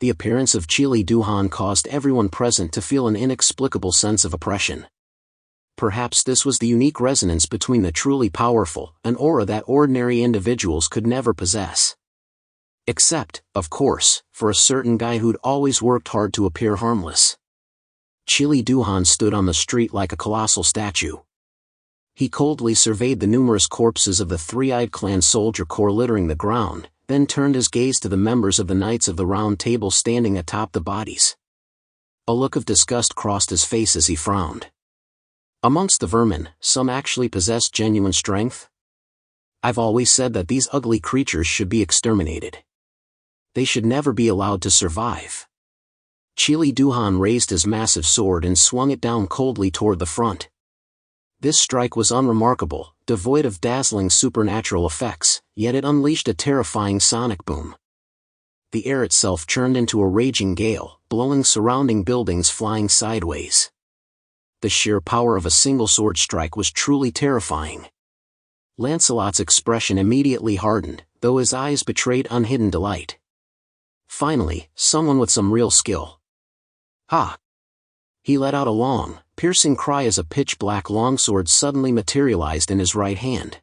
the appearance of Qinling Duhan caused everyone present to feel an inexplicable sense of oppression. Perhaps this was the unique resonance between the truly powerful, an aura that ordinary individuals could never possess. Except, of course, for a certain guy who'd always worked hard to appear harmless. Qinling Duhan stood on the street like a colossal statue. He coldly surveyed the numerous corpses of the three-eyed clan soldier corps littering the ground, then turned his gaze to the members of the Knights of the Round Table standing atop the bodies. A look of disgust crossed his face as he frowned. Amongst the vermin, some actually possessed genuine strength? I've always said that these ugly creatures should be exterminated. They should never be allowed to survive. Qinling Duhan raised his massive sword and swung it down coldly toward the front. This strike was unremarkable, devoid of dazzling supernatural effects, yet it unleashed a terrifying sonic boom. The air itself churned into a raging gale, blowing surrounding buildings flying sideways. The sheer power of a single sword strike was truly terrifying. Lancelot's expression immediately hardened, though his eyes betrayed unhidden delight. Finally, someone with some real skill. Ha! He let out a long, piercing cry as a pitch-black longsword suddenly materialized in his right hand.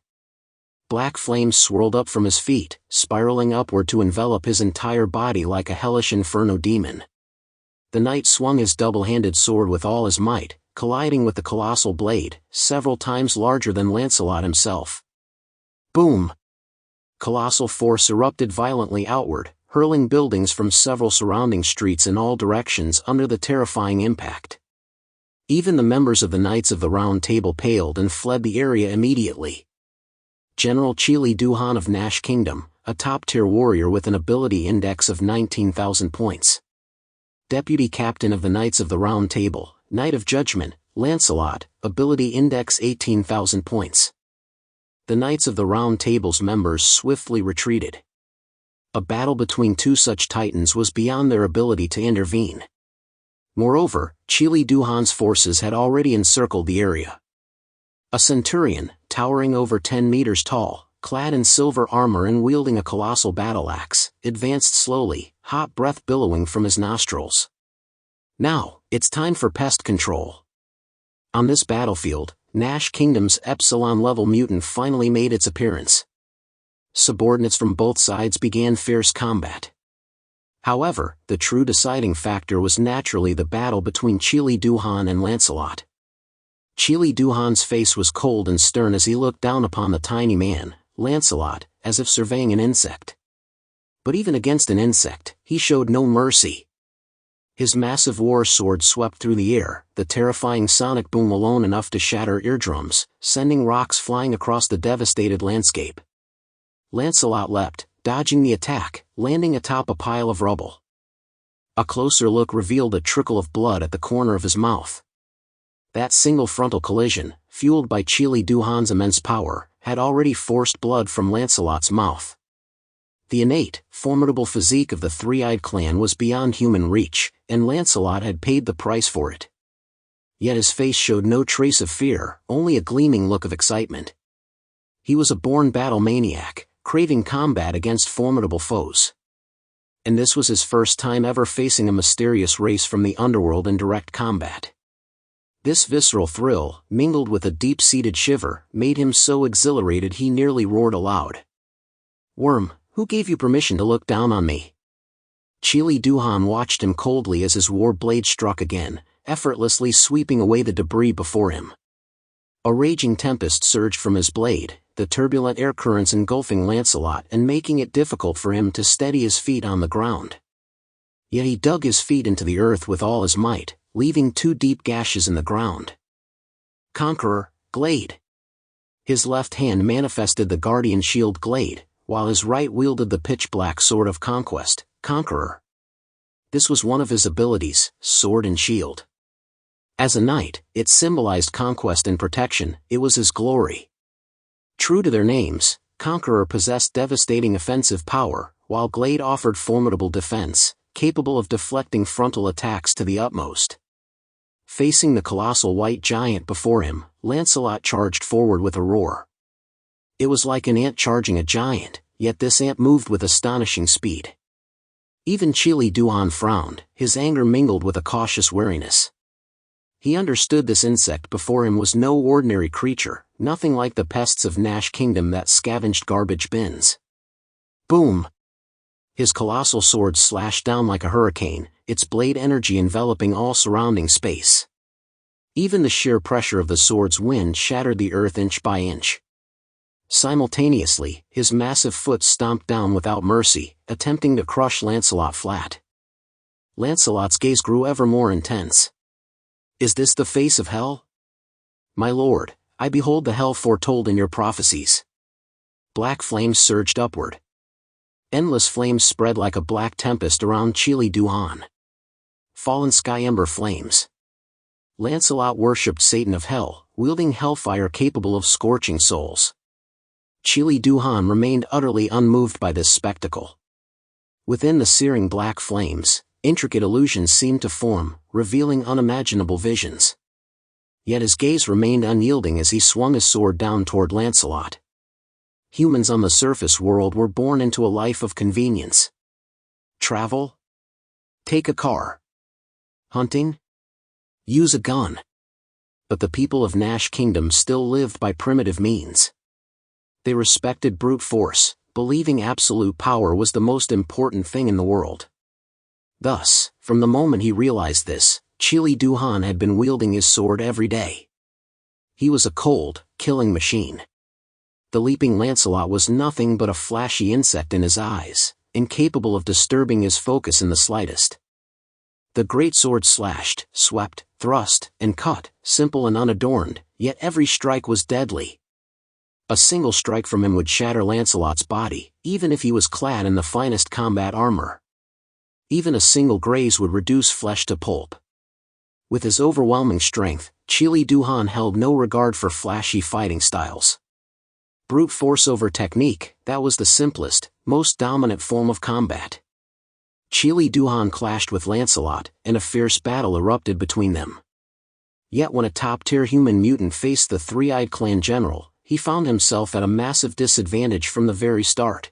Black flames swirled up from his feet, spiraling upward to envelop his entire body like a hellish inferno demon. The knight swung his double-handed sword with all his might, colliding with the colossal blade, several times larger than Lancelot himself. Boom! Colossal force erupted violently outward, hurling buildings from several surrounding streets in all directions under the terrifying impact. Even the members of the Knights of the Round Table paled and fled the area immediately. General Qinling Duhan of Nash Kingdom, a top-tier warrior with an ability index of 19,000 points. Deputy Captain of the Knights of the Round Table, Knight of Judgment, Lancelot, ability index 18,000 points. The Knights of the Round Table's members swiftly retreated. A battle between two such titans was beyond their ability to intervene. Moreover, Qinling Duhan's forces had already encircled the area. A centurion, towering over 10 meters tall, clad in silver armor and wielding a colossal battle axe, advanced slowly, hot breath billowing from his nostrils. Now, it's time for pest control. On this battlefield, Nash Kingdom's Epsilon-level mutant finally made its appearance. Subordinates from both sides began fierce combat. However, the true deciding factor was naturally the battle between Qinling Duhan and Lancelot. Qinling Duhan's face was cold and stern as he looked down upon the tiny man, Lancelot, as if surveying an insect. But even against an insect, he showed no mercy. His massive war sword swept through the air, the terrifying sonic boom alone enough to shatter eardrums, sending rocks flying across the devastated landscape. Lancelot leapt, dodging the attack, landing atop a pile of rubble. A closer look revealed a trickle of blood at the corner of his mouth. That single frontal collision, fueled by Qinling Duhan's immense power, had already forced blood from Lancelot's mouth. The innate, formidable physique of the three-eyed clan was beyond human reach, and Lancelot had paid the price for it. Yet his face showed no trace of fear, only a gleaming look of excitement. He was a born battle maniac, craving combat against formidable foes. And this was his first time ever facing a mysterious race from the underworld in direct combat. This visceral thrill, mingled with a deep-seated shiver, made him so exhilarated he nearly roared aloud. "Worm, who gave you permission to look down on me?" Qinling Duhan watched him coldly as his war blade struck again, effortlessly sweeping away the debris before him. A raging tempest surged from his blade, the turbulent air currents engulfing Lancelot and making it difficult for him to steady his feet on the ground. Yet he dug his feet into the earth with all his might, leaving 2 deep gashes in the ground. Conqueror, Glade. His left hand manifested the Guardian Shield Glade, while his right wielded the pitch-black Sword of Conquest, Conqueror. This was one of his abilities, Sword and Shield. As a knight, it symbolized conquest and protection, it was his glory. True to their names, Conqueror possessed devastating offensive power, while Glade offered formidable defense, capable of deflecting frontal attacks to the utmost. Facing the colossal white giant before him, Lancelot charged forward with a roar. It was like an ant charging a giant, yet this ant moved with astonishing speed. Even Qili Duan frowned, his anger mingled with a cautious wariness. He understood this insect before him was no ordinary creature, nothing like the pests of Nash Kingdom that scavenged garbage bins. Boom! His colossal sword slashed down like a hurricane, its blade energy enveloping all surrounding space. Even the sheer pressure of the sword's wind shattered the earth inch by inch. Simultaneously, his massive foot stomped down without mercy, attempting to crush Lancelot flat. Lancelot's gaze grew ever more intense. Is this the face of hell? My lord, I behold the hell foretold in your prophecies. Black flames surged upward. Endless flames spread like a black tempest around Qili Duan. Fallen sky ember flames. Lancelot worshipped Satan of hell, wielding hellfire capable of scorching souls. Qili Duan remained utterly unmoved by this spectacle. Within the searing black flames, intricate illusions seemed to form, revealing unimaginable visions. Yet his gaze remained unyielding as he swung his sword down toward Lancelot. Humans on the surface world were born into a life of convenience. Travel? Take a car. Hunting? Use a gun. But the people of Nash Kingdom still lived by primitive means. They respected brute force, believing absolute power was the most important thing in the world. Thus, from the moment he realized this, Qili Duan had been wielding his sword every day. He was a cold, killing machine. The leaping Lancelot was nothing but a flashy insect in his eyes, incapable of disturbing his focus in the slightest. The great sword slashed, swept, thrust, and cut, simple and unadorned, yet every strike was deadly. A single strike from him would shatter Lancelot's body, even if he was clad in the finest combat armor. Even a single graze would reduce flesh to pulp. With his overwhelming strength, Qili Duan held no regard for flashy fighting styles. Brute force over technique, that was the simplest, most dominant form of combat. Qili Duan clashed with Lancelot, and a fierce battle erupted between them. Yet when a top-tier human mutant faced the three-eyed clan general, he found himself at a massive disadvantage from the very start.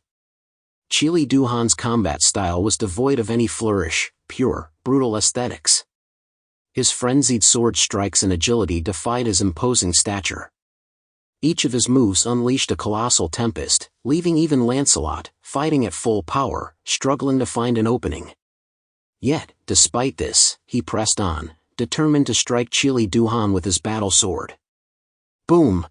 Qili Duan's combat style was devoid of any flourish, pure, brutal aesthetics. His frenzied sword strikes and agility defied his imposing stature. Each of his moves unleashed a colossal tempest, leaving even Lancelot, fighting at full power, struggling to find an opening. Yet, despite this, he pressed on, determined to strike Qili Duan with his battle sword. Boom!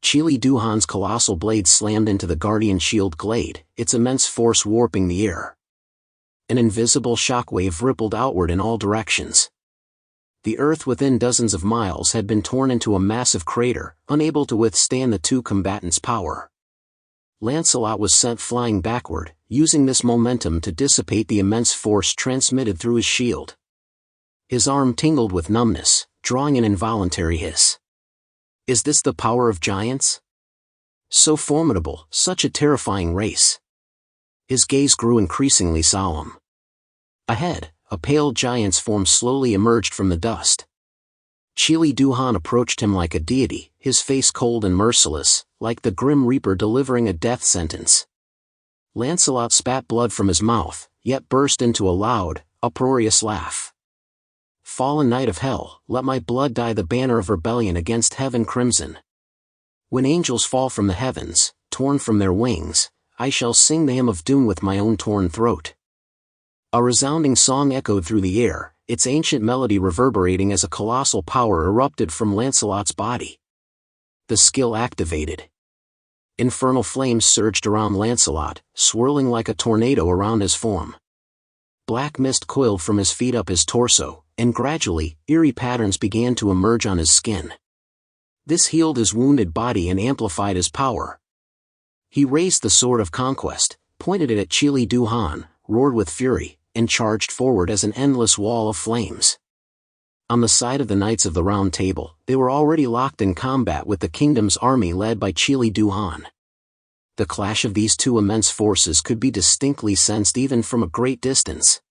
Qili Duan's colossal blade slammed into the guardian shield glade, its immense force warping the air. An invisible shockwave rippled outward in all directions. The earth within dozens of miles had been torn into a massive crater, unable to withstand the two combatants' power. Lancelot was sent flying backward, using this momentum to dissipate the immense force transmitted through his shield. His arm tingled with numbness, drawing an involuntary hiss. Is this the power of giants? So formidable, such a terrifying race. His gaze grew increasingly solemn. Ahead, a pale giant's form slowly emerged from the dust. Qili Duan approached him like a deity, his face cold and merciless, like the Grim Reaper delivering a death sentence. Lancelot spat blood from his mouth, yet burst into a loud, uproarious laugh. Fallen knight of hell, let my blood dye the banner of rebellion against heaven crimson. When angels fall from the heavens, torn from their wings, I shall sing the hymn of doom with my own torn throat. A resounding song echoed through the air, its ancient melody reverberating as a colossal power erupted from Lancelot's body. The skill activated. Infernal flames surged around Lancelot, swirling like a tornado around his form. Black mist coiled from his feet up his torso, and gradually, eerie patterns began to emerge on his skin. This healed his wounded body and amplified his power. He raised the sword of conquest, pointed it at Qili Duan, roared with fury, and charged forward as an endless wall of flames. On the side of the Knights of the Round Table, they were already locked in combat with the kingdom's army led by Qili Duan. The clash of these two immense forces could be distinctly sensed even from a great distance.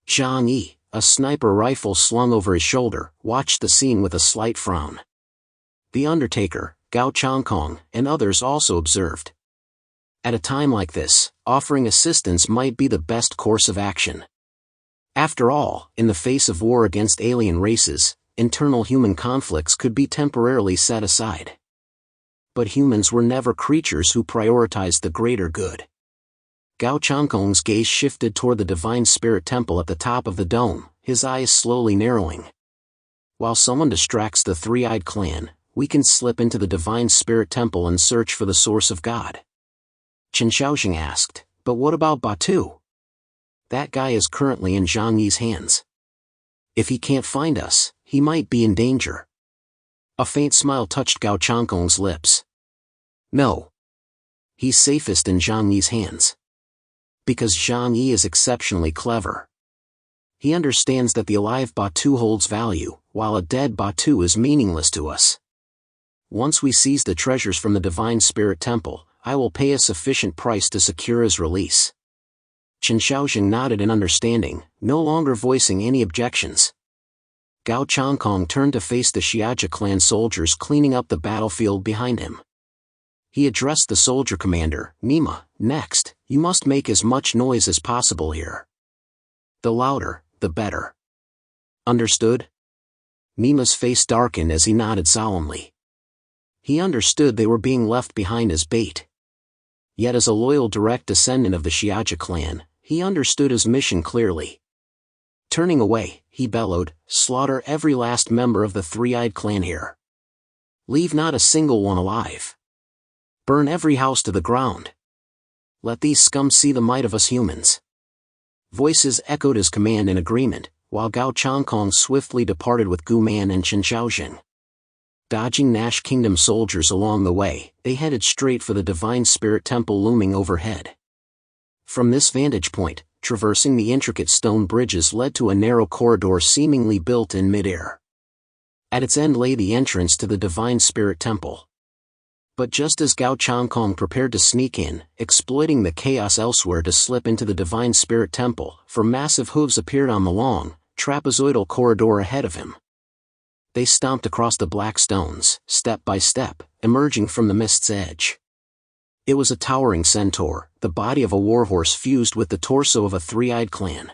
Jang Yi, a sniper rifle slung over his shoulder, watched the scene with a slight frown. The Undertaker, Gao Changkong, and others also observed. At a time like this, offering assistance might be the best course of action. After all, in the face of war against alien races, internal human conflicts could be temporarily set aside. But humans were never creatures who prioritized the greater good. Gao Changkong's gaze shifted toward the Divine Spirit Temple at the top of the dome, his eyes slowly narrowing. While someone distracts the three-eyed clan, we can slip into the Divine Spirit Temple and search for the source of God. Chen Xiaoxing asked, but what about Batu? That guy is currently in Jang Yi's hands. If he can't find us, he might be in danger. A faint smile touched Gao Changkong's lips. No. He's safest in Jang Yi's hands. Because Jang Yi is exceptionally clever. He understands that the alive Batu holds value, while a dead Batu is meaningless to us. Once we seize the treasures from the Divine Spirit Temple, I will pay a sufficient price to secure his release. Chen Xiaoxing nodded in understanding, no longer voicing any objections. Gao Changkong turned to face the Xiaojia clan soldiers cleaning up the battlefield behind him. He addressed the soldier commander, Nima, next, you must make as much noise as possible here. The louder, the better. Understood? Nima's face darkened as he nodded solemnly. He understood they were being left behind as bait. Yet as a loyal direct descendant of the Xiaojia clan, he understood his mission clearly. Turning away, he bellowed, slaughter every last member of the three-eyed clan here. Leave not a single one alive. Burn every house to the ground. Let these scum see the might of us humans. Voices echoed his command in agreement, while Gao Changkong swiftly departed with Gu Man and Chen Xiaoxing. Dodging Nash Kingdom soldiers along the way, they headed straight for the Divine Spirit Temple looming overhead. From this vantage point, traversing the intricate stone bridges led to a narrow corridor seemingly built in midair. At its end lay the entrance to the Divine Spirit Temple. But just as Gao Changkong prepared to sneak in, exploiting the chaos elsewhere to slip into the Divine Spirit Temple, for massive hooves appeared on the long, trapezoidal corridor ahead of him. They stomped across the black stones, step by step, emerging from the mist's edge. It was a towering centaur, the body of a warhorse fused with the torso of a three-eyed clan.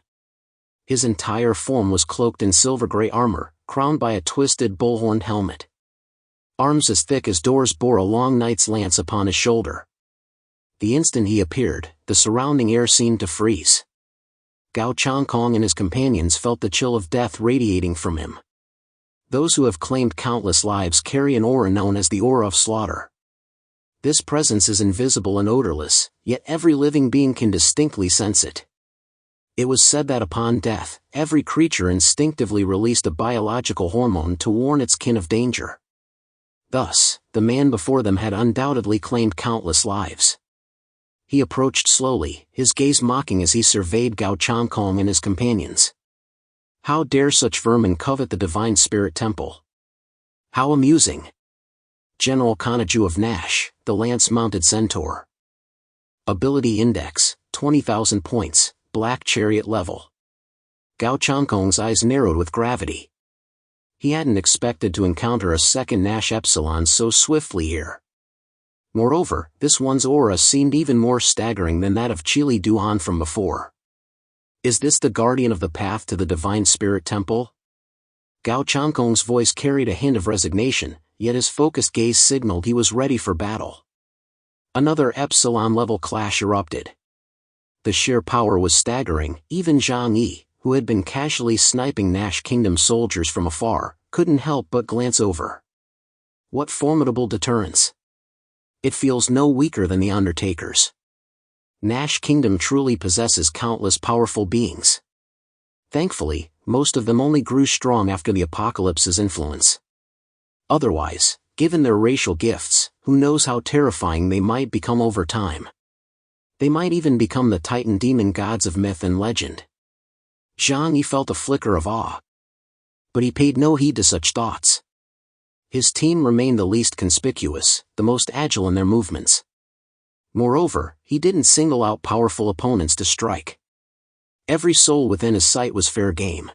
His entire form was cloaked in silver-gray armor, crowned by a twisted bull-horned helmet. Arms as thick as doors bore a long knight's lance upon his shoulder. The instant he appeared, the surrounding air seemed to freeze. Gao Changkong and his companions felt the chill of death radiating from him. Those who have claimed countless lives carry an aura known as the aura of slaughter. This presence is invisible and odorless, yet every living being can distinctly sense it. It was said that upon death, every creature instinctively released a biological hormone to warn its kin of danger. Thus, the man before them had undoubtedly claimed countless lives. He approached slowly, his gaze mocking as he surveyed Gao Changkong and his companions. How dare such vermin covet the Divine Spirit Temple? How amusing! General Kanaju of Nash, the lance-mounted centaur. Ability Index, 20,000 points, Black Chariot level. Gao Changkong's eyes narrowed with gravity. He hadn't expected to encounter a second Nash Epsilon so swiftly here. Moreover, this one's aura seemed even more staggering than that of Qili Duhan from before. Is this the guardian of the path to the Divine Spirit Temple? Gao Changkong's voice carried a hint of resignation, yet his focused gaze signaled he was ready for battle. Another Epsilon-level clash erupted. The sheer power was staggering. Even Jang Yi, who had been casually sniping Nash Kingdom soldiers from afar, couldn't help but glance over. What formidable deterrence! It feels no weaker than the Undertaker's. Nash Kingdom truly possesses countless powerful beings. Thankfully, most of them only grew strong after the apocalypse's influence. Otherwise, given their racial gifts, who knows how terrifying they might become over time. They might even become the Titan demon gods of myth and legend. Jang Yi felt a flicker of awe. But he paid no heed to such thoughts. His team remained the least conspicuous, the most agile in their movements. Moreover, he didn't single out powerful opponents to strike. Every soul within his sight was fair game.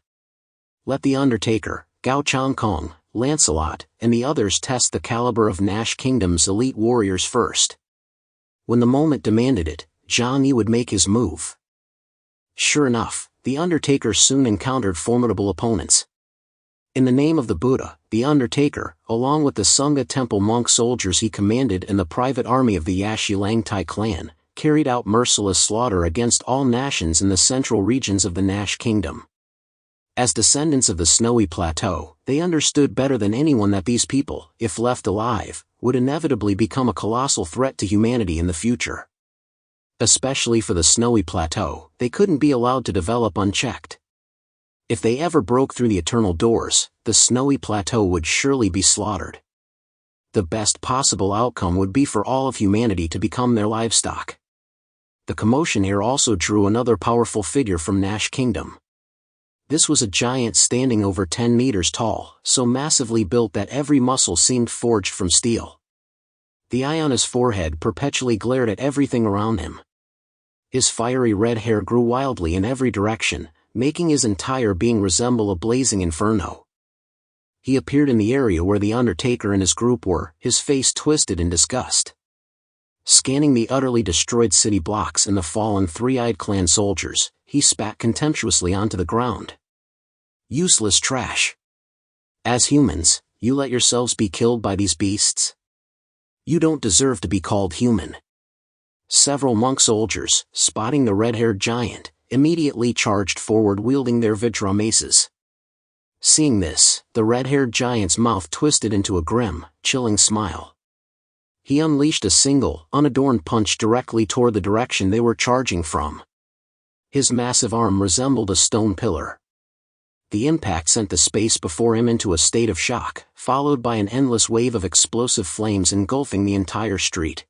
Let the Undertaker, Gao Changkong, Lancelot, and the others test the caliber of Nash Kingdom's elite warriors first. When the moment demanded it, Jang Yi would make his move. Sure enough, the Undertaker soon encountered formidable opponents. In the name of the Buddha, the Undertaker, along with the Sangha temple monk soldiers he commanded and the private army of the Yashilangtai clan, carried out merciless slaughter against all nations in the central regions of the Nash Kingdom. As descendants of the Snowy Plateau, they understood better than anyone that these people, if left alive, would inevitably become a colossal threat to humanity in the future. Especially for the Snowy Plateau, they couldn't be allowed to develop unchecked. If they ever broke through the eternal doors, the Snowy Plateau would surely be slaughtered. The best possible outcome would be for all of humanity to become their livestock. The commotion here also drew another powerful figure from Nash Kingdom. This was a giant standing over 10 meters tall, so massively built that every muscle seemed forged from steel. The eye on his forehead perpetually glared at everything around him. His fiery red hair grew wildly in every direction, making his entire being resemble a blazing inferno. He appeared in the area where the Undertaker and his group were, his face twisted in disgust. Scanning the utterly destroyed city blocks and the fallen three-eyed clan soldiers, he spat contemptuously onto the ground. Useless trash. As humans, you let yourselves be killed by these beasts? You don't deserve to be called human. Several monk soldiers, spotting the red-haired giant, immediately charged forward wielding their Vajra maces. Seeing this, the red-haired giant's mouth twisted into a grim, chilling smile. He unleashed a single, unadorned punch directly toward the direction they were charging from. His massive arm resembled a stone pillar. The impact sent the space before him into a state of shock, followed by an endless wave of explosive flames engulfing the entire street.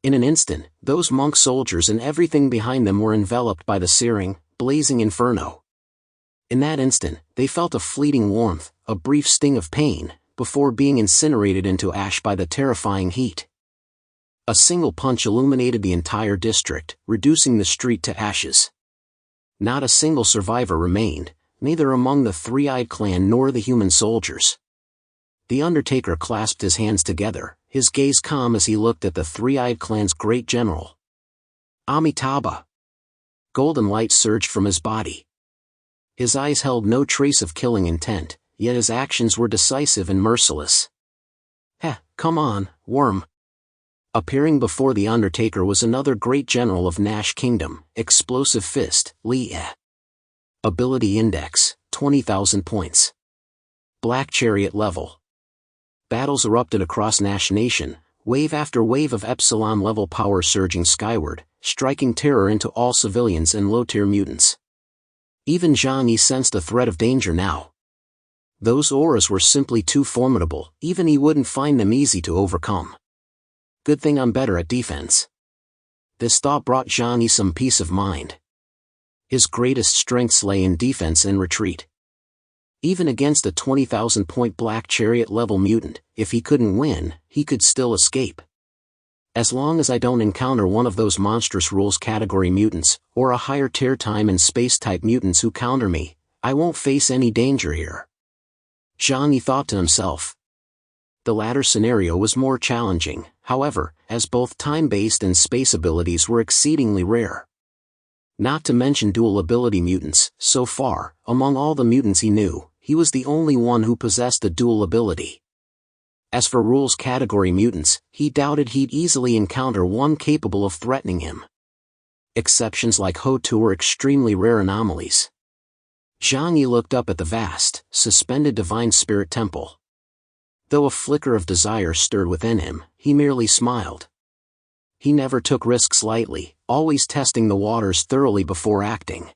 In an instant, those monk soldiers and everything behind them were enveloped by the searing, blazing inferno. In that instant, they felt a fleeting warmth, a brief sting of pain, before being incinerated into ash by the terrifying heat. A single punch illuminated the entire district, reducing the street to ashes. Not a single survivor remained, neither among the three-eyed clan nor the human soldiers. The Undertaker clasped his hands together, his gaze calm as he looked at the three-eyed clan's great general. Amitabha! Golden light surged from his body. His eyes held no trace of killing intent, yet his actions were decisive and merciless. Heh, come on, worm. Appearing before the Undertaker was another great general of Nash Kingdom, Explosive Fist, Li. Ability Index, 20,000 points. Black Chariot level. Battles erupted across Nash Nation, wave after wave of Epsilon-level power surging skyward, striking terror into all civilians and low-tier mutants. Even Jang Yi sensed a threat of danger now. Those auras were simply too formidable, even he wouldn't find them easy to overcome. Good thing I'm better at defense. This thought brought Jang Yi some peace of mind. His greatest strengths lay in defense and retreat. Even against a 20,000-point Black Chariot-level mutant, if he couldn't win, he could still escape. As long as I don't encounter one of those monstrous rules category mutants, or a higher tier time and space-type mutants who counter me, I won't face any danger here. Jang Yi thought to himself. The latter scenario was more challenging, however, as both time-based and space abilities were exceedingly rare. Not to mention dual ability mutants, so far, among all the mutants he knew, he was the only one who possessed a dual ability. As for rules category mutants, he doubted he'd easily encounter one capable of threatening him. Exceptions like Ho-Tu were extremely rare anomalies. Jang Yi looked up at the vast, suspended Divine Spirit Temple. Though a flicker of desire stirred within him, he merely smiled. He never took risks lightly, always testing the waters thoroughly before acting.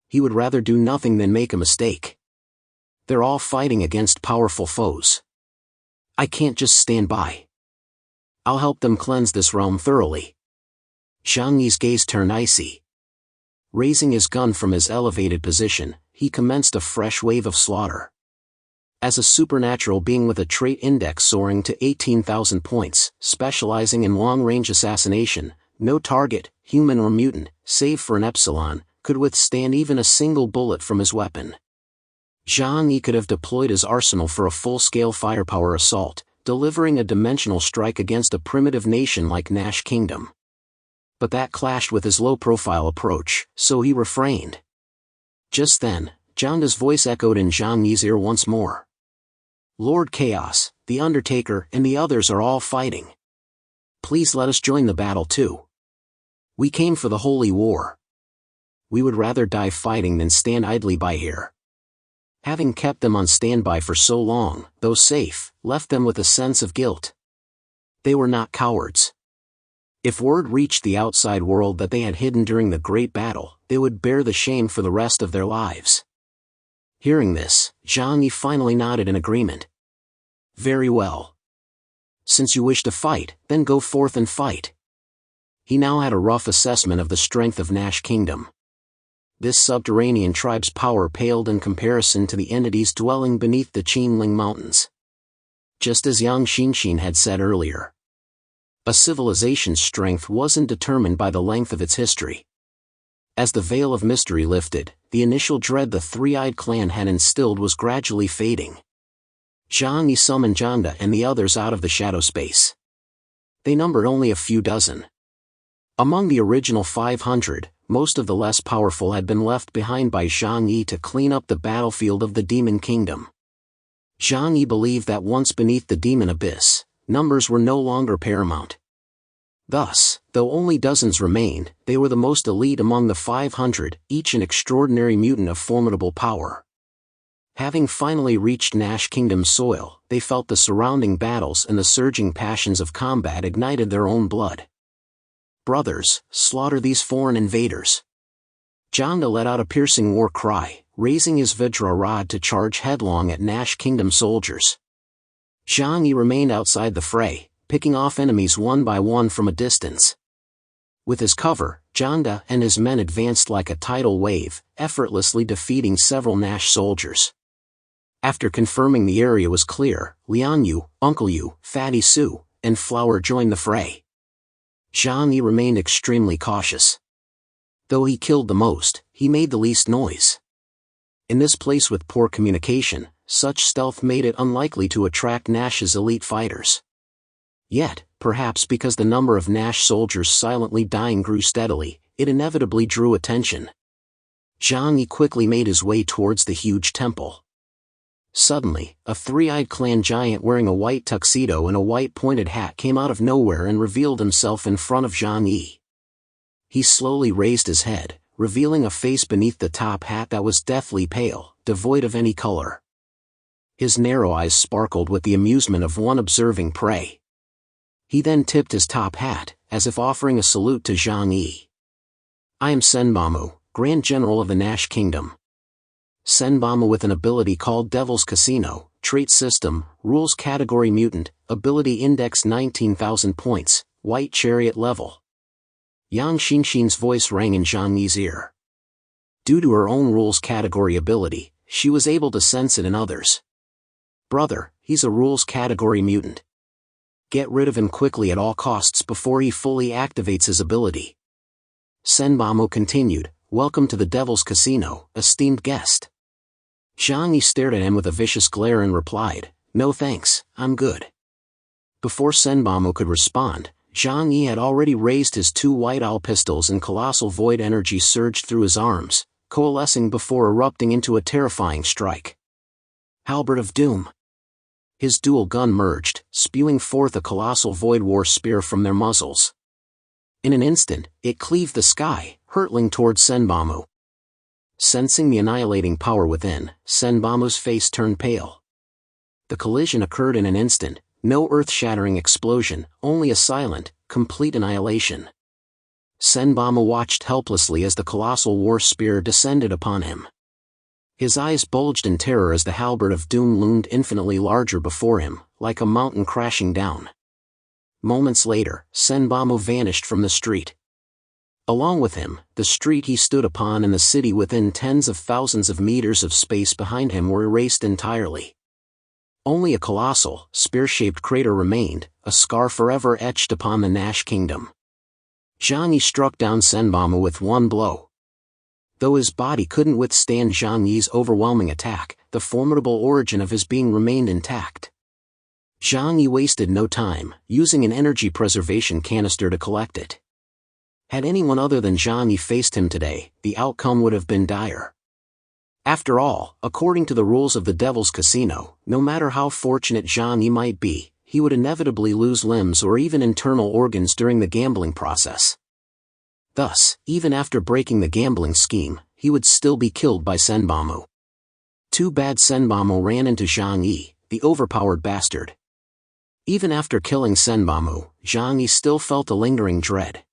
He would rather do nothing than make a mistake. They're all fighting against powerful foes. I can't just stand by. I'll help them cleanse this realm thoroughly. Jang Yi's gaze turned icy. Raising his gun from his elevated position, he commenced a fresh wave of slaughter. As a supernatural being with a trait index soaring to 18,000 points, specializing in long-range assassination, no target, human or mutant, save for an Epsilon, could withstand even a single bullet from his weapon. Jang Yi could have deployed his arsenal for a full-scale firepower assault, delivering a dimensional strike against a primitive nation like Nash Kingdom. But that clashed with his low-profile approach, so he refrained. Just then, Janda's voice echoed in Jang Yi's ear once more. "Lord Chaos, the Undertaker, and the others are all fighting. Please let us join the battle too. We came for the Holy War. We would rather die fighting than stand idly by here." Having kept them on standby for so long, though safe, left them with a sense of guilt. They were not cowards. If word reached the outside world that they had hidden during the great battle, they would bear the shame for the rest of their lives. Hearing this, Jang Yi finally nodded in agreement. "Very well. Since you wish to fight, then go forth and fight." He now had a rough assessment of the strength of Nash Kingdom. This subterranean tribe's power paled in comparison to the entities dwelling beneath the Qinling Mountains. Just as Yang Xinshin had said earlier, a civilization's strength wasn't determined by the length of its history. As the veil of mystery lifted, the initial dread the three-eyed clan had instilled was gradually fading. Jang Yi summoned Janda and the others out of the shadow space. They numbered only a few dozen. Among the original 500, most of the less powerful had been left behind by Jang Yi to clean up the battlefield of the Demon Kingdom. Jang Yi believed that once beneath the demon abyss, numbers were no longer paramount. Thus, though only dozens remained, they were the most elite among the 500, each an extraordinary mutant of formidable power. Having finally reached Nash Kingdom's soil, they felt the surrounding battles and the surging passions of combat ignited their own blood. "Brothers, slaughter these foreign invaders." Janda let out a piercing war cry, raising his Vajra rod to charge headlong at Nash Kingdom soldiers. Jang Yi remained outside the fray, picking off enemies one by one from a distance. With his cover, Janda and his men advanced like a tidal wave, effortlessly defeating several Nash soldiers. After confirming the area was clear, Lian Yu, Uncle Yu, Fatty Su, and Flower joined the fray. Jang Yi remained extremely cautious. Though he killed the most, he made the least noise. In this place with poor communication, such stealth made it unlikely to attract Nash's elite fighters. Yet, perhaps because the number of Nash soldiers silently dying grew steadily, it inevitably drew attention. Jang Yi quickly made his way towards the huge temple. Suddenly, a three-eyed clan giant wearing a white tuxedo and a white pointed hat came out of nowhere and revealed himself in front of Jang Yi. He slowly raised his head, revealing a face beneath the top hat that was deathly pale, devoid of any color. His narrow eyes sparkled with the amusement of one observing prey. He then tipped his top hat, as if offering a salute to Jang Yi. "I am Senbamu, Grand General of the Nash Kingdom." Senbamu with an ability called Devil's Casino, trait system, rules category mutant, ability index 19,000 points, white chariot level. Yang Xinshin's voice rang in Jang Yi's ear. Due to her own rules category ability, she was able to sense it in others. "Brother, he's a rules category mutant. Get rid of him quickly at all costs before he fully activates his ability." Senbamu continued, "Welcome to the Devil's Casino, esteemed guest." Jang Yi stared at him with a vicious glare and replied, "No thanks, I'm good." Before Senbamu could respond, Jang Yi had already raised his two white owl pistols and colossal void energy surged through his arms, coalescing before erupting into a terrifying strike. Halberd of Doom. His dual gun merged, spewing forth a colossal void war spear from their muzzles. In an instant, it cleaved the sky, hurtling towards Senbamu. Sensing the annihilating power within, Senbamu's face turned pale. The collision occurred in an instant, no earth-shattering explosion, only a silent, complete annihilation. Senbamu watched helplessly as the colossal war spear descended upon him. His eyes bulged in terror as the halberd of doom loomed infinitely larger before him, like a mountain crashing down. Moments later, Senbamu vanished from the street. Along with him, the street he stood upon and the city within tens of thousands of meters of space behind him were erased entirely. Only a colossal, spear-shaped crater remained, a scar forever etched upon the Nash Kingdom. Jang Yi struck down Senbamu with one blow. Though his body couldn't withstand Jang Yi's overwhelming attack, the formidable origin of his being remained intact. Jang Yi wasted no time, using an energy preservation canister to collect it. Had anyone other than Jang Yi faced him today, the outcome would have been dire. After all, according to the rules of the Devil's Casino, no matter how fortunate Jang Yi might be, he would inevitably lose limbs or even internal organs during the gambling process. Thus, even after breaking the gambling scheme, he would still be killed by Senbamu. Too bad Senbamu ran into Jang Yi, the overpowered bastard. Even after killing Senbamu, Jang Yi still felt a lingering dread.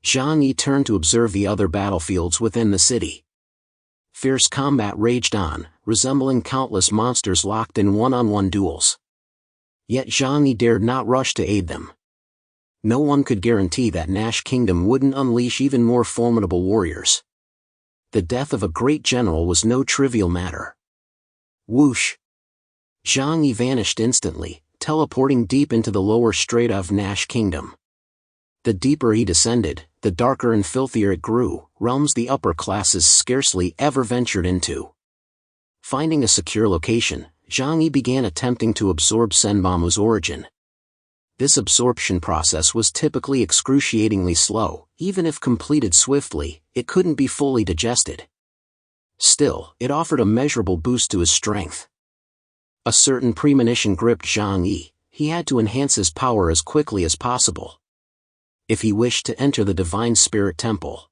Jang Yi turned to observe the other battlefields within the city. Fierce combat raged on, resembling countless monsters locked in one-on-one duels. Yet Jang Yi dared not rush to aid them. No one could guarantee that Nash Kingdom wouldn't unleash even more formidable warriors. The death of a great general was no trivial matter. Whoosh! Jang Yi vanished instantly, teleporting deep into the lower strata of Nash Kingdom. The deeper he descended, the darker and filthier it grew, realms the upper classes scarcely ever ventured into. Finding a secure location, Jang Yi began attempting to absorb Senbamu's origin. This absorption process was typically excruciatingly slow. Even if completed swiftly, it couldn't be fully digested. Still, it offered a measurable boost to his strength. A certain premonition gripped Jang Yi. He had to enhance his power as quickly as possible, if he wished to enter the Divine Spirit Temple.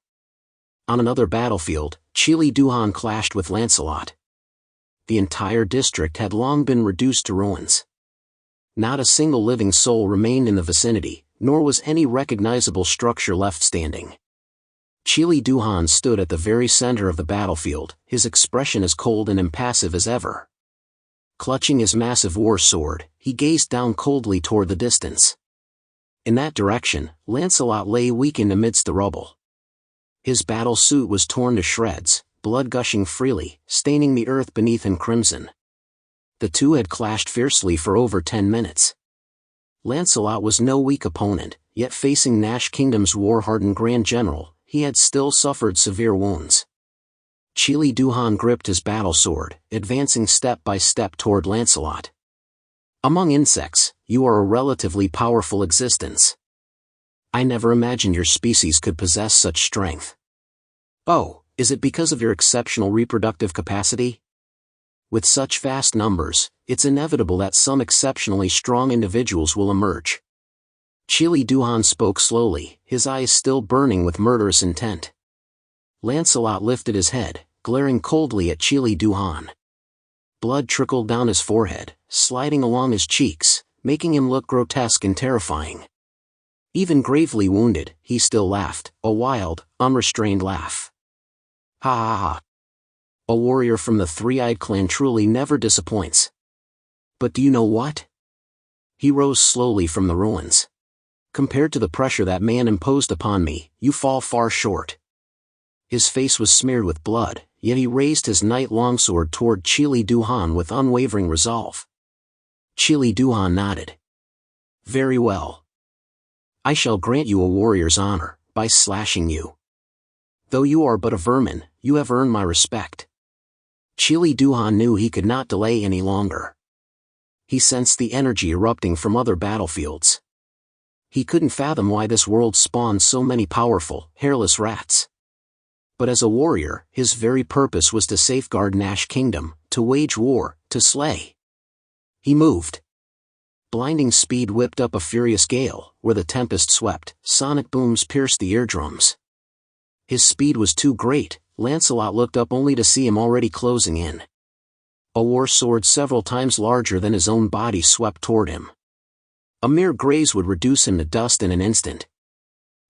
On another battlefield, Qinling Arc clashed with Lancelot. The entire district had long been reduced to ruins. Not a single living soul remained in the vicinity, nor was any recognizable structure left standing. Qinling Arc stood at the very center of the battlefield, his expression as cold and impassive as ever. Clutching his massive war sword, he gazed down coldly toward the distance. In that direction, Lancelot lay weakened amidst the rubble. His battle suit was torn to shreds, blood gushing freely, staining the earth beneath in crimson. The two had clashed fiercely for over 10 minutes. Lancelot was no weak opponent, yet facing Nash Kingdom's war-hardened Grand General, he had still suffered severe wounds. Qinling Arc gripped his battle sword, advancing step by step toward Lancelot. Among insects, you are a relatively powerful existence. I never imagined your species could possess such strength. Oh, is it because of your exceptional reproductive capacity? With such vast numbers, it's inevitable that some exceptionally strong individuals will emerge. Qinling Arc spoke slowly, his eyes still burning with murderous intent. Lancelot lifted his head, glaring coldly at Qinling Arc. Blood trickled down his forehead, sliding along his cheeks, making him look grotesque and terrifying. Even gravely wounded, he still laughed, a wild, unrestrained laugh. Ha ha ha. A warrior from the Three-Eyed Clan truly never disappoints. But do you know what? He rose slowly from the ruins. Compared to the pressure that man imposed upon me, you fall far short. His face was smeared with blood, yet he raised his knight longsword toward Qinling Arc with unwavering resolve. Qinling Arc nodded. Very well. I shall grant you a warrior's honor, by slashing you. Though you are but a vermin, you have earned my respect. Qinling Arc knew he could not delay any longer. He sensed the energy erupting from other battlefields. He couldn't fathom why this world spawned so many powerful, hairless rats. But as a warrior, his very purpose was to safeguard Nash Kingdom, to wage war, to slay. He moved. Blinding speed whipped up a furious gale, where the tempest swept, sonic booms pierced the eardrums. His speed was too great, Lancelot looked up only to see him already closing in. A war sword several times larger than his own body swept toward him. A mere graze would reduce him to dust in an instant.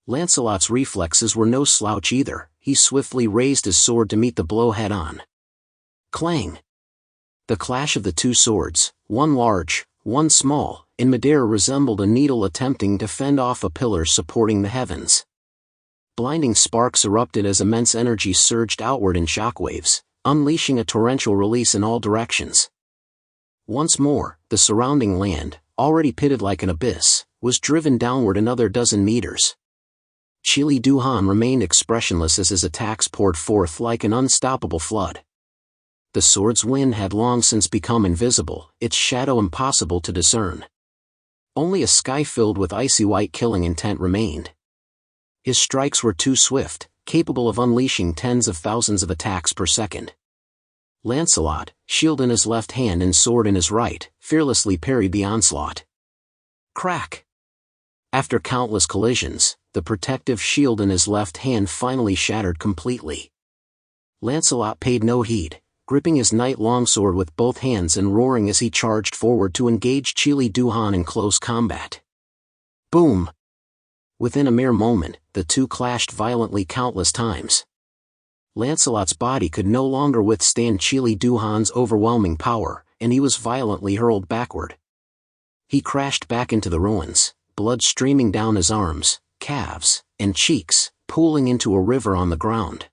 Lancelot's reflexes were no slouch either, he swiftly raised his sword to meet the blow head-on. Clang! The clash of the two swords, one large, one small, in midair resembled a needle attempting to fend off a pillar supporting the heavens. Blinding sparks erupted as immense energy surged outward in shockwaves, unleashing a torrential release in all directions. Once more, the surrounding land, already pitted like an abyss, was driven downward another dozen meters. Qinling Arc remained expressionless as his attacks poured forth like an unstoppable flood. The sword's wind had long since become invisible, its shadow impossible to discern. Only a sky filled with icy white killing intent remained. His strikes were too swift, capable of unleashing tens of thousands of attacks per second. Lancelot, shield in his left hand and sword in his right, fearlessly parried the onslaught. Crack! After countless collisions, the protective shield in his left hand finally shattered completely. Lancelot paid no heed, gripping his knight longsword with both hands and roaring as he charged forward to engage Qinling Duhan in close combat. Boom! Within a mere moment, the two clashed violently countless times. Lancelot's body could no longer withstand Qinling Duhan's overwhelming power, and he was violently hurled backward. He crashed back into the ruins, blood streaming down his arms, calves, and cheeks, pooling into a river on the ground.